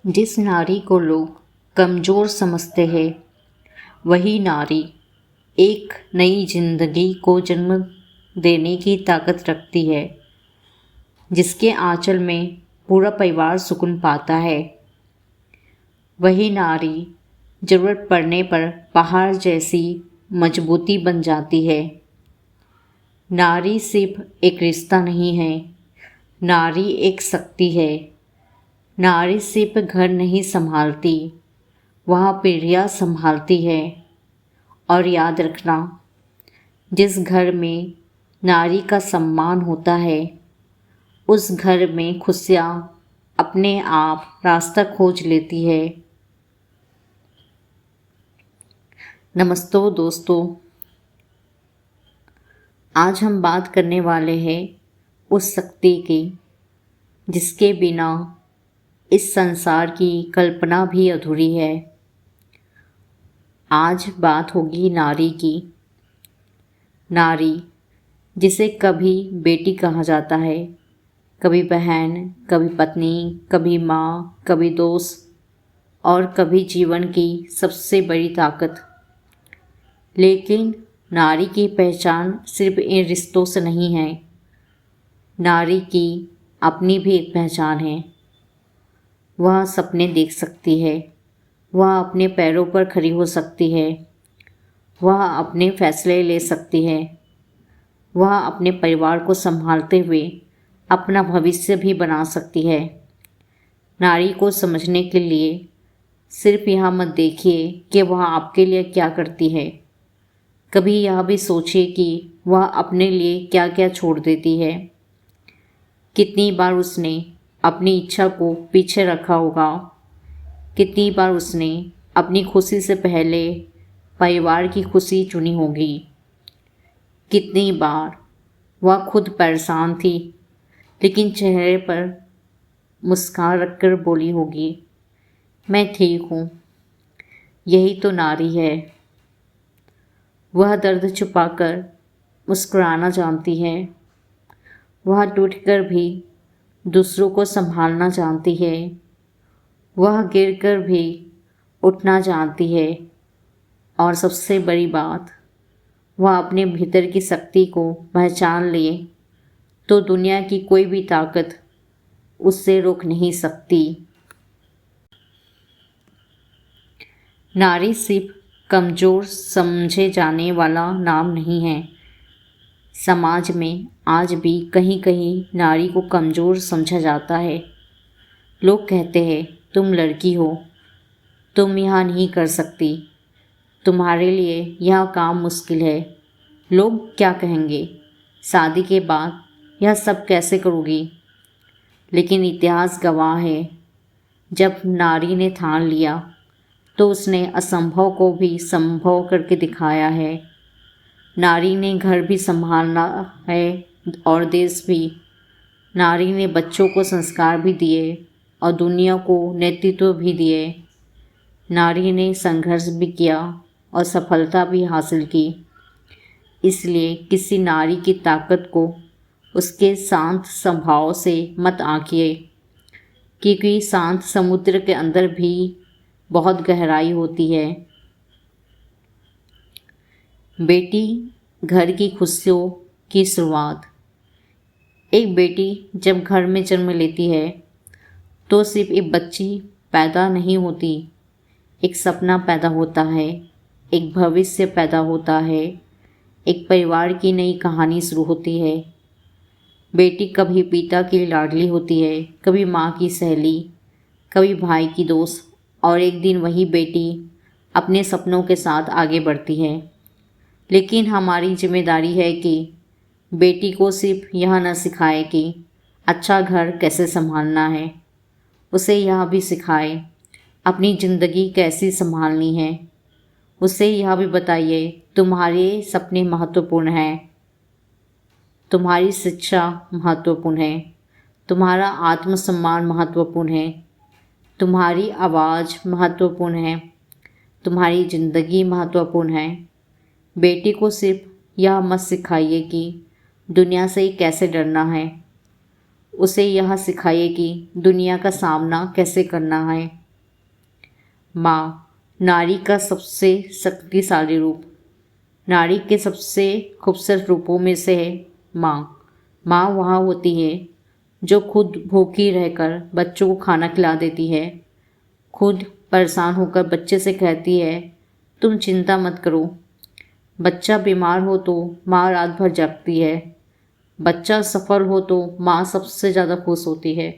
जिस नारी को लोग कमज़ोर समझते हैं वही नारी एक नई जिंदगी को जन्म देने की ताकत रखती है, जिसके आंचल में पूरा परिवार सुकून पाता है। वही नारी ज़रूरत पड़ने पर पहाड़ जैसी मजबूती बन जाती है। नारी सिर्फ एक रिश्ता नहीं है, नारी एक शक्ति है। नारी सिर्फ घर नहीं संभालती, वह पीढ़ियाँ संभालती है। और याद रखना, जिस घर में नारी का सम्मान होता है उस घर में खुशियाँ अपने आप रास्ता खोज लेती है। नमस्ते दोस्तों, आज हम बात करने वाले हैं उस शक्ति की जिसके बिना इस संसार की कल्पना भी अधूरी है। आज बात होगी नारी की। नारी जिसे कभी बेटी कहा जाता है, कभी बहन, कभी पत्नी, कभी माँ, कभी दोस्त और कभी जीवन की सबसे बड़ी ताकत। लेकिन नारी की पहचान सिर्फ इन रिश्तों से नहीं है। नारी की अपनी भी एक पहचान है। वह सपने देख सकती है, वह अपने पैरों पर खड़ी हो सकती है, वह अपने फैसले ले सकती है, वह अपने परिवार को संभालते हुए अपना भविष्य भी बना सकती है। नारी को समझने के लिए सिर्फ यह मत देखिए कि वह आपके लिए क्या करती है, कभी यह भी सोचिए कि वह अपने लिए क्या क्या छोड़ देती है। कितनी बार उसने अपनी इच्छा को पीछे रखा होगा, कितनी बार उसने अपनी खुशी से पहले परिवार की खुशी चुनी होगी, कितनी बार वह खुद परेशान थी लेकिन चेहरे पर मुस्कान रखकर बोली होगी, मैं ठीक हूँ। यही तो नारी है। वह दर्द छुपाकर मुस्कुराना जानती है, वह टूटकर भी दूसरों को संभालना जानती है, वह गिरकर भी उठना जानती है। और सबसे बड़ी बात, वह अपने भीतर की शक्ति को पहचान ले तो दुनिया की कोई भी ताकत उससे रोक नहीं सकती। नारी सिर्फ कमज़ोर समझे जाने वाला नाम नहीं है। समाज में आज भी कहीं कहीं नारी को कमज़ोर समझा जाता है। लोग कहते हैं, तुम लड़की हो, तुम यहाँ नहीं कर सकती, तुम्हारे लिए यह काम मुश्किल है, लोग क्या कहेंगे, शादी के बाद यह सब कैसे करोगी। लेकिन इतिहास गवाह है, जब नारी ने ठान लिया तो उसने असंभव को भी संभव करके दिखाया है। नारी ने घर भी संभालना है और देश भी। नारी ने बच्चों को संस्कार भी दिए और दुनिया को नेतृत्व भी दिए। नारी ने संघर्ष भी किया और सफलता भी हासिल की। इसलिए किसी नारी की ताकत को उसके शांत स्वभाव से मत आंकिए, क्योंकि शांत समुद्र के अंदर भी बहुत गहराई होती है। बेटी घर की खुशियों की शुरुआत। एक बेटी जब घर में जन्म लेती है तो सिर्फ एक बच्ची पैदा नहीं होती, एक सपना पैदा होता है, एक भविष्य पैदा होता है, एक परिवार की नई कहानी शुरू होती है। बेटी कभी पिता की लाडली होती है, कभी माँ की सहेली, कभी भाई की दोस्त, और एक दिन वही बेटी अपने सपनों के साथ आगे बढ़ती है। लेकिन हमारी जिम्मेदारी है कि बेटी को सिर्फ यह न सिखाए कि अच्छा घर कैसे संभालना है, उसे यह भी सिखाए अपनी ज़िंदगी कैसी संभालनी है। उसे यह भी बताइए, तुम्हारे सपने महत्वपूर्ण हैं, तुम्हारी शिक्षा महत्वपूर्ण है, तुम्हारा आत्मसम्मान महत्वपूर्ण है, तुम्हारी आवाज़ महत्वपूर्ण है, तुम्हारी ज़िंदगी महत्वपूर्ण है। बेटी को सिर्फ यह मत सिखाइए कि दुनिया से कैसे डरना है, उसे यह सिखाइए कि दुनिया का सामना कैसे करना है। माँ, नारी का सबसे शक्तिशाली रूप। नारी के सबसे खूबसूरत रूपों में से है माँ। माँ वहाँ होती है जो खुद भूखी रहकर बच्चों को खाना खिला देती है, खुद परेशान होकर बच्चे से कहती है तुम चिंता मत करो। बच्चा बीमार हो तो माँ रात भर जगती है। बच्चा सफल हो तो माँ सबसे ज़्यादा खुश होती है,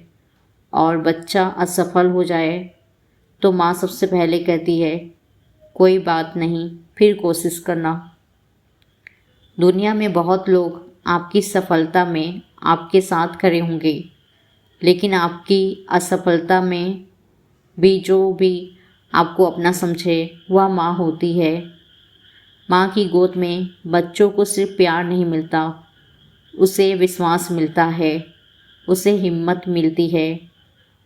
और बच्चा असफल हो जाए तो माँ सबसे पहले कहती है कोई बात नहीं, फिर कोशिश करना। दुनिया में बहुत लोग आपकी सफलता में आपके साथ खड़े होंगे, लेकिन आपकी असफलता में भी जो भी आपको अपना समझे वह माँ होती है। माँ की गोद में बच्चों को सिर्फ प्यार नहीं मिलता, उसे विश्वास मिलता है, उसे हिम्मत मिलती है,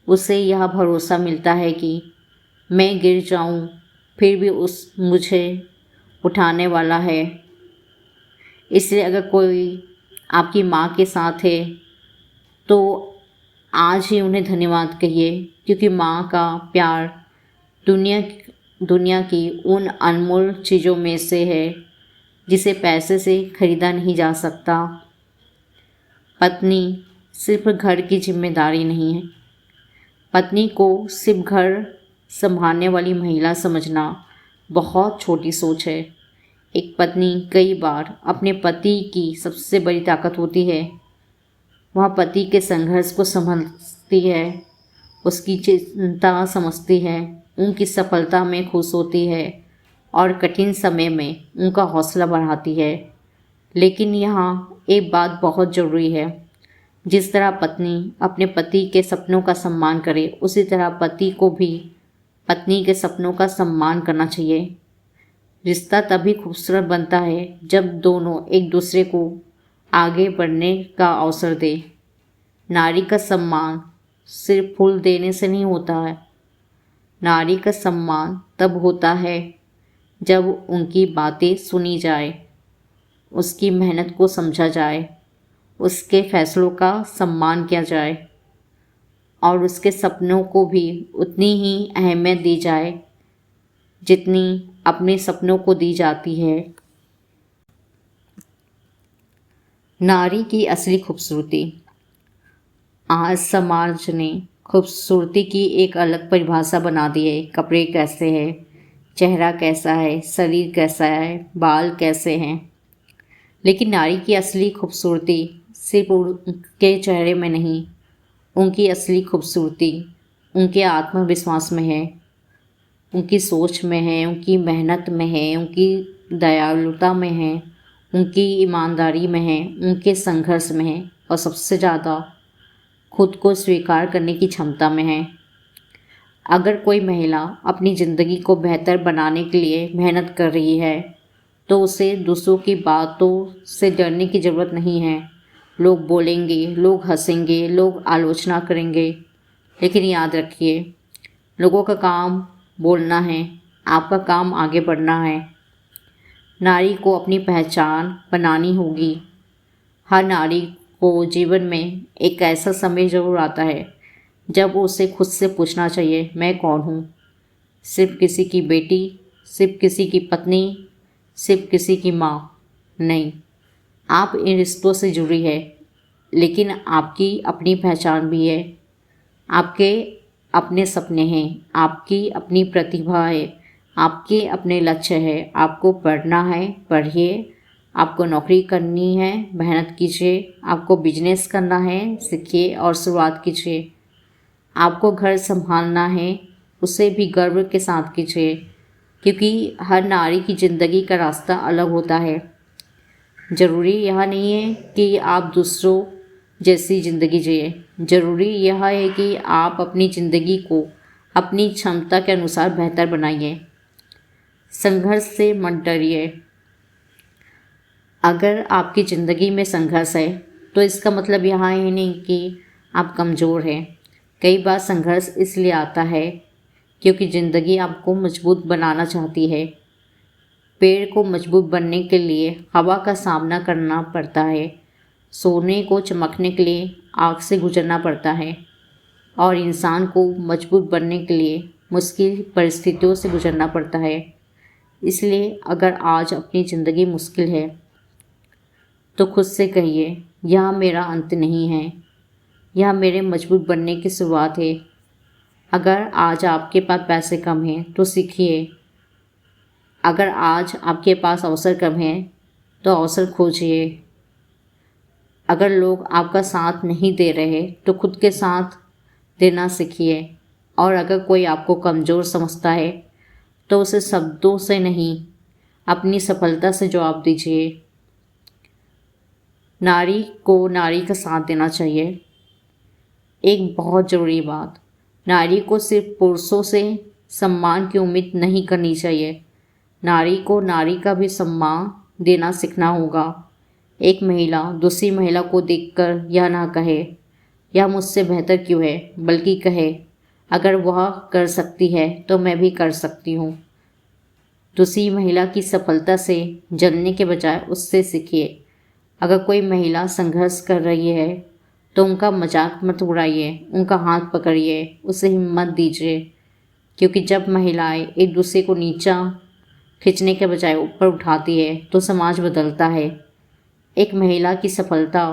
उसे यह भरोसा मिलता है कि मैं गिर जाऊं फिर भी उस मुझे उठाने वाला है। इसलिए अगर कोई आपकी माँ के साथ है तो आज ही उन्हें धन्यवाद कहिए, क्योंकि माँ का प्यार दुनिया की उन अनमोल चीज़ों में से है जिसे पैसे से खरीदा नहीं जा सकता। पत्नी सिर्फ घर की जिम्मेदारी नहीं है। पत्नी को सिर्फ घर संभालने वाली महिला समझना बहुत छोटी सोच है। एक पत्नी कई बार अपने पति की सबसे बड़ी ताकत होती है। वह पति के संघर्ष को समझती है, उसकी चिंता समझती है, उनकी सफलता में खुश होती है और कठिन समय में उनका हौसला बढ़ाती है। लेकिन यहाँ एक बात बहुत ज़रूरी है, जिस तरह पत्नी अपने पति के सपनों का सम्मान करे, उसी तरह पति को भी पत्नी के सपनों का सम्मान करना चाहिए। रिश्ता तभी खूबसूरत बनता है जब दोनों एक दूसरे को आगे बढ़ने का अवसर दे। नारी का सम्मान सिर्फ फूल देने से नहीं होता है। नारी का सम्मान तब होता है जब उनकी बातें सुनी जाए, उसकी मेहनत को समझा जाए, उसके फैसलों का सम्मान किया जाए और उसके सपनों को भी उतनी ही अहमियत दी जाए जितनी अपने सपनों को दी जाती है। नारी की असली खूबसूरती। आज समाज ने खूबसूरती की एक अलग परिभाषा बना दी है। कपड़े कैसे हैं, चेहरा कैसा है, शरीर कैसा है, बाल कैसे हैं। लेकिन नारी की असली खूबसूरती सिर्फ उनके चेहरे में नहीं, उनकी असली खूबसूरती उनके आत्मविश्वास में है, उनकी सोच में है, उनकी मेहनत में है, उनकी दयालुता में है, उनकी ईमानदारी में है, उनके संघर्ष में है और सबसे ज़्यादा खुद को स्वीकार करने की क्षमता में है। अगर कोई महिला अपनी ज़िंदगी को बेहतर बनाने के लिए मेहनत कर रही है तो उसे दूसरों की बातों से डरने की ज़रूरत नहीं है। लोग बोलेंगे, लोग हंसेंगे, लोग आलोचना करेंगे, लेकिन याद रखिए, लोगों का काम बोलना है, आपका काम आगे बढ़ना है। नारी को अपनी पहचान बनानी होगी। हर नारी को जीवन में एक ऐसा समय ज़रूर आता है जब उसे खुद से पूछना चाहिए, मैं कौन हूँ। सिर्फ किसी की बेटी, सिर्फ किसी की पत्नी, सिर्फ किसी की माँ नहीं। आप इन रिश्तों से जुड़ी है, लेकिन आपकी अपनी पहचान भी है, आपके अपने सपने हैं, आपकी अपनी प्रतिभा है, आपके अपने लक्ष्य है। आपको पढ़ना है, पढ़िए। आपको नौकरी करनी है, मेहनत कीजिए। आपको बिजनेस करना है, सीखिए और शुरुआत कीजिए। आपको घर संभालना है, उसे भी गर्व के साथ कीजिए, क्योंकि हर नारी की ज़िंदगी का रास्ता अलग होता है। ज़रूरी यह नहीं है कि आप दूसरों जैसी ज़िंदगी जिए, ज़रूरी यह है कि आप अपनी ज़िंदगी को अपनी क्षमता के अनुसार बेहतर बनाइए। संघर्ष से मत डरिए। अगर आपकी ज़िंदगी में संघर्ष है तो इसका मतलब यहाँ है नहीं कि आप कमज़ोर हैं। कई बार संघर्ष इसलिए आता है क्योंकि ज़िंदगी आपको मजबूत बनाना चाहती है। पेड़ को मजबूत बनने के लिए हवा का सामना करना पड़ता है। सोने को चमकने के लिए आग से गुजरना पड़ता है और इंसान को मजबूत बनने के लिए मुश्किल परिस्थितियों से गुजरना पड़ता है। इसलिए अगर आज अपनी ज़िंदगी मुश्किल है तो खुद से कहिए, यह मेरा अंत नहीं है, यह मेरे मजबूत बनने की शुरुआत है। अगर आज आपके पास पैसे कम हैं तो सीखिए, अगर आज आपके पास अवसर कम है तो अवसर खोजिए। अगर लोग आपका साथ नहीं दे रहे तो खुद के साथ देना सीखिए। और अगर कोई आपको कमज़ोर समझता है तो उसे शब्दों से नहीं, अपनी सफलता से जवाब दीजिए। नारी को नारी का साथ देना चाहिए। एक बहुत ज़रूरी बात, नारी को सिर्फ पुरुषों से सम्मान की उम्मीद नहीं करनी चाहिए। नारी को नारी का भी सम्मान देना सीखना होगा। एक महिला दूसरी महिला को देखकर यह ना कहे, यह मुझसे बेहतर क्यों है, बल्कि कहे, अगर वह कर सकती है तो मैं भी कर सकती हूँ। दूसरी महिला की सफलता से जलने के बजाय उससे सीखिए। अगर कोई महिला संघर्ष कर रही है तो उनका मजाक मत उड़ाइए, उनका हाथ पकड़िए, उसे हिम्मत दीजिए। क्योंकि जब महिलाएं एक दूसरे को नीचा खींचने के बजाय ऊपर उठाती है तो समाज बदलता है। एक महिला की सफलता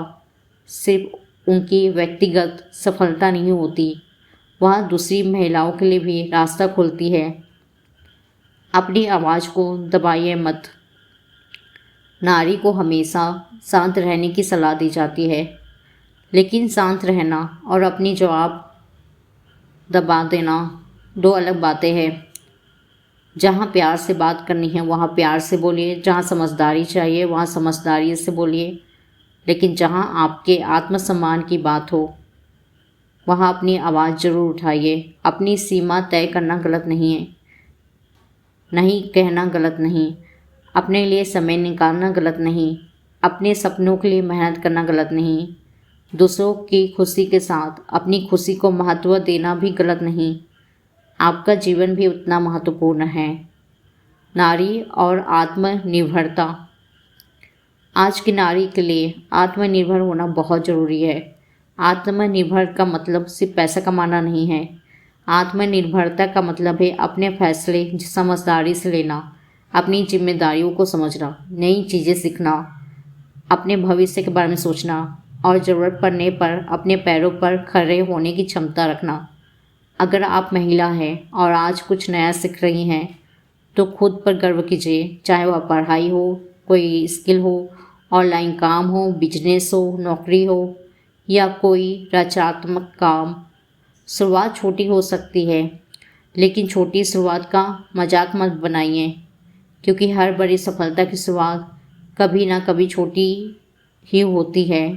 सिर्फ उनकी व्यक्तिगत सफलता नहीं होती, वह दूसरी महिलाओं के लिए भी रास्ता खोलती है। अपनी आवाज़ को दबाइए मत। नारी को हमेशा शांत रहने की सलाह दी जाती है, लेकिन शांत रहना और अपनी जवाब दबा देना दो अलग बातें हैं। जहाँ प्यार से बात करनी है वहाँ प्यार से बोलिए, जहाँ समझदारी चाहिए वहाँ समझदारी से बोलिए, लेकिन जहाँ आपके आत्मसम्मान की बात हो वहाँ अपनी आवाज़ ज़रूर उठाइए। अपनी सीमा तय करना गलत नहीं है, नहीं कहना गलत नहीं, अपने लिए समय निकालना गलत नहीं, अपने सपनों के लिए मेहनत करना गलत नहीं, दूसरों की खुशी के साथ अपनी खुशी को महत्व देना भी गलत नहीं। आपका जीवन भी उतना महत्वपूर्ण है। नारी और आत्मनिर्भरता। आज की नारी के लिए आत्मनिर्भर होना बहुत ज़रूरी है। आत्मनिर्भर का मतलब सिर्फ पैसा कमाना नहीं है। आत्मनिर्भरता का मतलब है अपने फैसले समझदारी से लेना, अपनी जिम्मेदारियों को समझना, नई चीज़ें सीखना, अपने भविष्य के बारे में सोचना और ज़रूरत पड़ने पर अपने पैरों पर खड़े होने की क्षमता रखना। अगर आप महिला हैं और आज कुछ नया सीख रही हैं तो खुद पर गर्व कीजिए, चाहे वह पढ़ाई हो, कोई स्किल हो, ऑनलाइन काम हो, बिजनेस हो, नौकरी हो या कोई रचनात्मक काम। शुरुआत छोटी हो सकती है, लेकिन छोटी शुरुआत का मजाक मत बनाइए, क्योंकि हर बड़ी सफलता की शुरुआत कभी ना कभी छोटी ही होती है।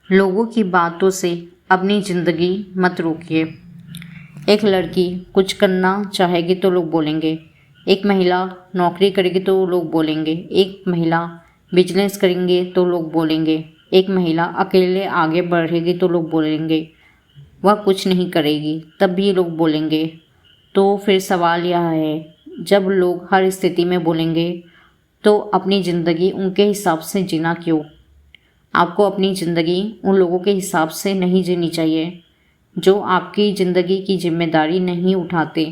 लोगों की बातों से अपनी ज़िंदगी मत रोकिए। एक लड़की कुछ करना चाहेगी तो लोग बोलेंगे, एक महिला नौकरी करेगी तो लोग बोलेंगे, एक महिला बिजनेस करेंगे तो लोग बोलेंगे, एक महिला अकेले आगे बढ़ेगी तो लोग बोलेंगे, वह कुछ नहीं करेगी तब भी लोग बोलेंगे। तो फिर सवाल यह है, जब लोग हर स्थिति में बोलेंगे तो अपनी ज़िंदगी उनके हिसाब से जीना क्यों? आपको अपनी ज़िंदगी उन लोगों के हिसाब से नहीं जीनी चाहिए जो आपकी ज़िंदगी की जिम्मेदारी नहीं उठाते।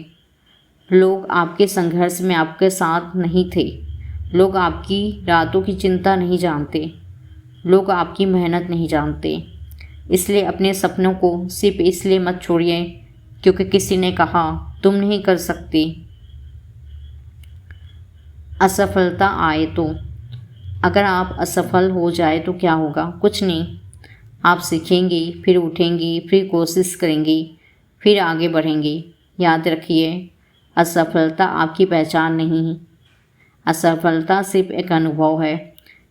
लोग आपके संघर्ष में आपके साथ नहीं थे, लोग आपकी रातों की चिंता नहीं जानते, लोग आपकी मेहनत नहीं जानते। इसलिए अपने सपनों को सिर्फ इसलिए मत छोड़िए क्योंकि किसी ने कहा तुम नहीं कर सकती। असफलता आए तो, अगर आप असफल हो जाए तो क्या होगा? कुछ नहीं, आप सीखेंगी, फिर उठेंगी, फिर कोशिश करेंगी, फिर आगे बढ़ेंगी। याद रखिए, असफलता आपकी पहचान नहीं, असफलता सिर्फ एक अनुभव है।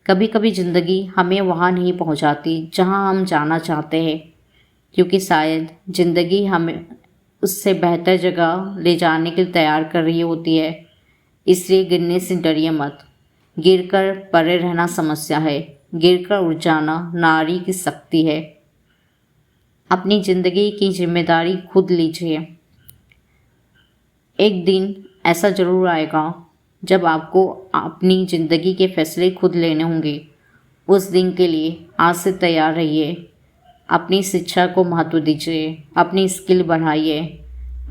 कभी कभी ज़िंदगी हमें वहाँ नहीं पहुँचाती जहाँ हम जाना चाहते हैं, क्योंकि शायद ज़िंदगी हमें उससे बेहतर जगह ले जाने के लिए तैयार कर रही होती है। इसलिए गिरने से डरिए मत। गिरकर पड़े रहना समस्या है, गिरकर उठ जाना नारी की शक्ति है। अपनी ज़िंदगी की जिम्मेदारी खुद लीजिए। एक दिन ऐसा ज़रूर आएगा जब आपको अपनी ज़िंदगी के फैसले खुद लेने होंगे, उस दिन के लिए आज से तैयार रहिए। अपनी शिक्षा को महत्व दीजिए, अपनी स्किल बढ़ाइए,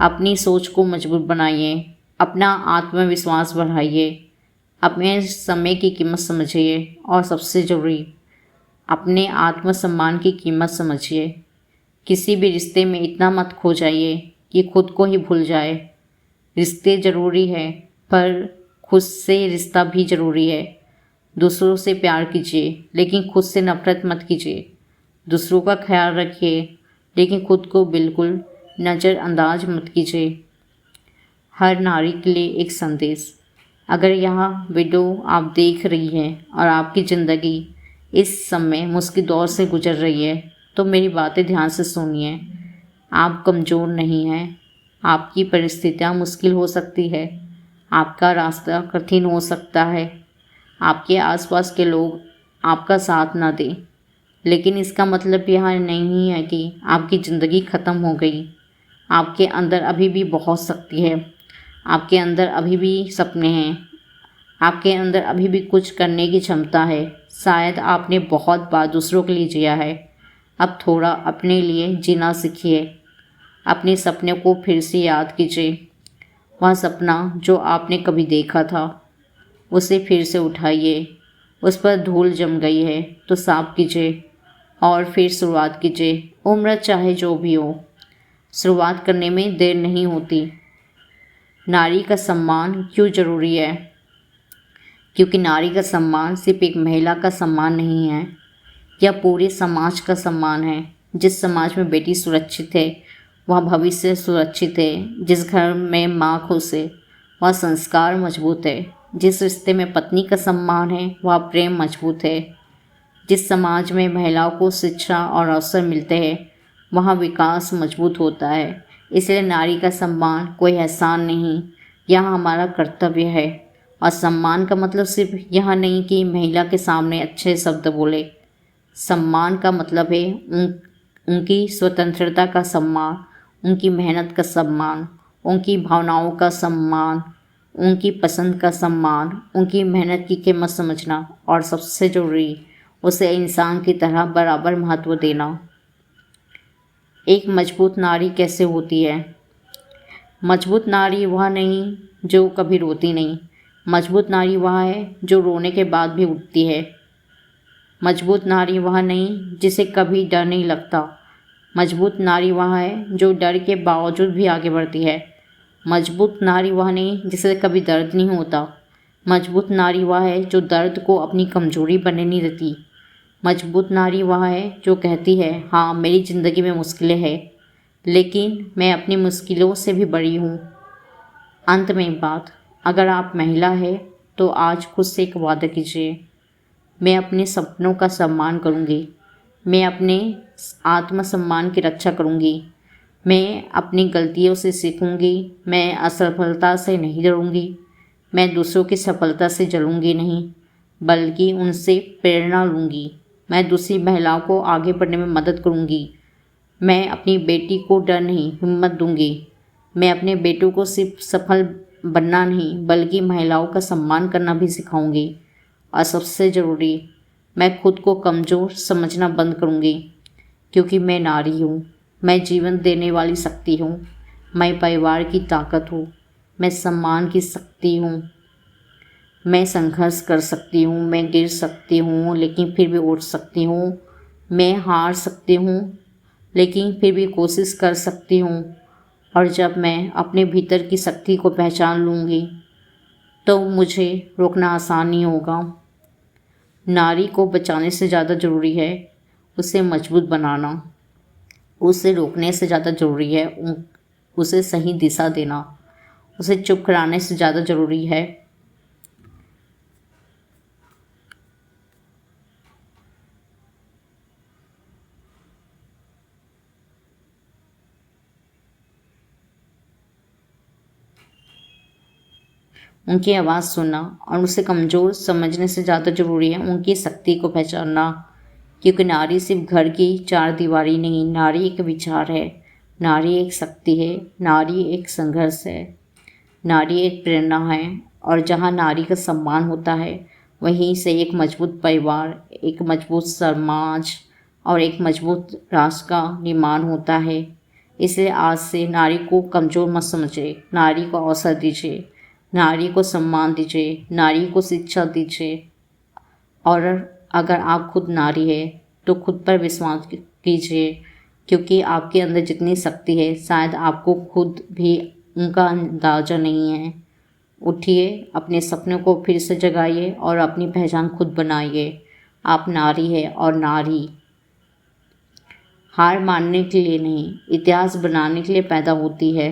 अपनी सोच को मजबूत बनाइए, अपना आत्मविश्वास बढ़ाइए, अपने समय की कीमत समझिए और सबसे ज़रूरी अपने आत्मसम्मान की कीमत समझिए। किसी भी रिश्ते में इतना मत खो जाइए कि खुद को ही भूल जाए। रिश्ते ज़रूरी है, पर खुद से रिश्ता भी ज़रूरी है। दूसरों से प्यार कीजिए, लेकिन खुद से नफरत मत कीजिए। दूसरों का ख्याल रखिए, लेकिन खुद को बिल्कुल नज़रअंदाज मत कीजिए। हर नारी के लिए एक संदेश। अगर यह वीडियो आप देख रही हैं और आपकी ज़िंदगी इस समय मुश्किल दौर से गुजर रही है, तो मेरी बातें ध्यान से सुनिए। आप कमज़ोर नहीं हैं। आपकी परिस्थितियाँ मुश्किल हो सकती है, आपका रास्ता कठिन हो सकता है, आपके आसपास के लोग आपका साथ ना दें, लेकिन इसका मतलब यह नहीं है कि आपकी ज़िंदगी ख़त्म हो गई। आपके अंदर अभी भी बहुत शक्ति है, आपके अंदर अभी भी सपने हैं, आपके अंदर अभी भी कुछ करने की क्षमता है। शायद आपने बहुत बार दूसरों के लिए जिया है, अब थोड़ा अपने लिए जीना सीखिए। अपने सपने को फिर से याद कीजिए। वह सपना जो आपने कभी देखा था, उसे फिर से उठाइए। उस पर धूल जम गई है तो साफ कीजिए और फिर शुरुआत कीजिए। उम्र चाहे जो भी हो, शुरुआत करने में देर नहीं होती। नारी का सम्मान क्यों ज़रूरी है? क्योंकि नारी का सम्मान सिर्फ एक महिला का सम्मान नहीं है, यह पूरे समाज का सम्मान है। जिस समाज में बेटी सुरक्षित है, वह भविष्य सुरक्षित है। जिस घर में माँ खुश है, वह संस्कार मजबूत है। जिस रिश्ते में पत्नी का सम्मान है, वह प्रेम मजबूत है। जिस समाज में महिलाओं को शिक्षा और अवसर मिलते हैं, वहाँ विकास मजबूत होता है। इसलिए नारी का सम्मान कोई एहसान नहीं, यह हमारा कर्तव्य है। और सम्मान का मतलब सिर्फ यह नहीं कि महिला के सामने अच्छे शब्द बोले। सम्मान का मतलब है उनकी स्वतंत्रता का सम्मान, उनकी मेहनत का सम्मान, उनकी भावनाओं का सम्मान, उनकी पसंद का सम्मान, उनकी मेहनत की कीमत समझना और सबसे ज़रूरी उसे इंसान की तरह बराबर महत्व देना। एक मजबूत नारी कैसे होती है? मजबूत नारी वह नहीं जो कभी रोती नहीं। मजबूत नारी वह है जो रोने के बाद भी उठती है। मजबूत नारी वह नहीं जिसे कभी डर नहीं लगता। मजबूत नारी वह है जो डर के बावजूद भी आगे बढ़ती है। मजबूत नारी वह नहीं जिसे कभी दर्द नहीं होता। मजबूत नारी वह है जो दर्द को अपनी कमजोरी बनने नहीं देती। मजबूत नारी वह है जो कहती है, हाँ मेरी ज़िंदगी में मुश्किलें हैं, लेकिन मैं अपनी मुश्किलों से भी बड़ी हूँ। अंत में एक बात, अगर आप महिला है तो आज खुद से एक वादा कीजिए, मैं अपने सपनों का सम्मान करूँगी, मैं अपने आत्मसम्मान की रक्षा करूँगी, मैं अपनी गलतियों से सीखूँगी, मैं असफलता से नहीं डरूँगी, मैं दूसरों की सफलता से जलूँगी नहीं, बल्कि उनसे प्रेरणा लूँगी। मैं दूसरी महिलाओं को आगे बढ़ने में मदद करूँगी। मैं अपनी बेटी को डर नहीं, हिम्मत दूँगी। मैं अपने बेटों को सिर्फ सफल बनना नहीं, बल्कि महिलाओं का सम्मान करना भी सिखाऊंगी। और सबसे ज़रूरी, मैं खुद को कमज़ोर समझना बंद करूँगी, क्योंकि मैं नारी हूँ, मैं जीवन देने वाली शक्ति हूँ, मैं परिवार की ताकत हूँ, मैं सम्मान की शक्ति हूँ। मैं संघर्ष कर सकती हूँ, मैं गिर सकती हूँ लेकिन फिर भी उठ सकती हूँ, मैं हार सकती हूँ लेकिन फिर भी कोशिश कर सकती हूँ। और जब मैं अपने भीतर की शक्ति को पहचान लूँगी तो मुझे रोकना आसान नहीं होगा। नारी को बचाने से ज़्यादा ज़रूरी है उसे मजबूत बनाना। उसे रोकने से ज़्यादा ज़रूरी है उसे सही दिशा देना। उसे चुप कराने से ज़्यादा ज़रूरी है उनकी आवाज़ सुनना। और उसे कमज़ोर समझने से ज़्यादा ज़रूरी है उनकी शक्ति को पहचानना। क्योंकि नारी सिर्फ घर की चार दीवारी नहीं, नारी एक विचार है, नारी एक शक्ति है, नारी एक संघर्ष है, नारी एक प्रेरणा है और जहाँ नारी का सम्मान होता है वहीं से एक मजबूत परिवार, एक मजबूत समाज और एक मजबूत राष्ट्र का निर्माण होता है। इसलिए आज से नारी को कमज़ोर मत समझिए, नारी को अवसर दीजिए, नारी को सम्मान दीजिए, नारी को शिक्षा दीजिए। और अगर आप खुद नारी है तो खुद पर विश्वास कीजिए, क्योंकि आपके अंदर जितनी शक्ति है शायद आपको खुद भी उनका अंदाज़ा नहीं है। उठिए, अपने सपनों को फिर से जगाइए और अपनी पहचान खुद बनाइए। आप नारी है और नारी हार मानने के लिए नहीं, इतिहास बनाने के लिए पैदा होती है।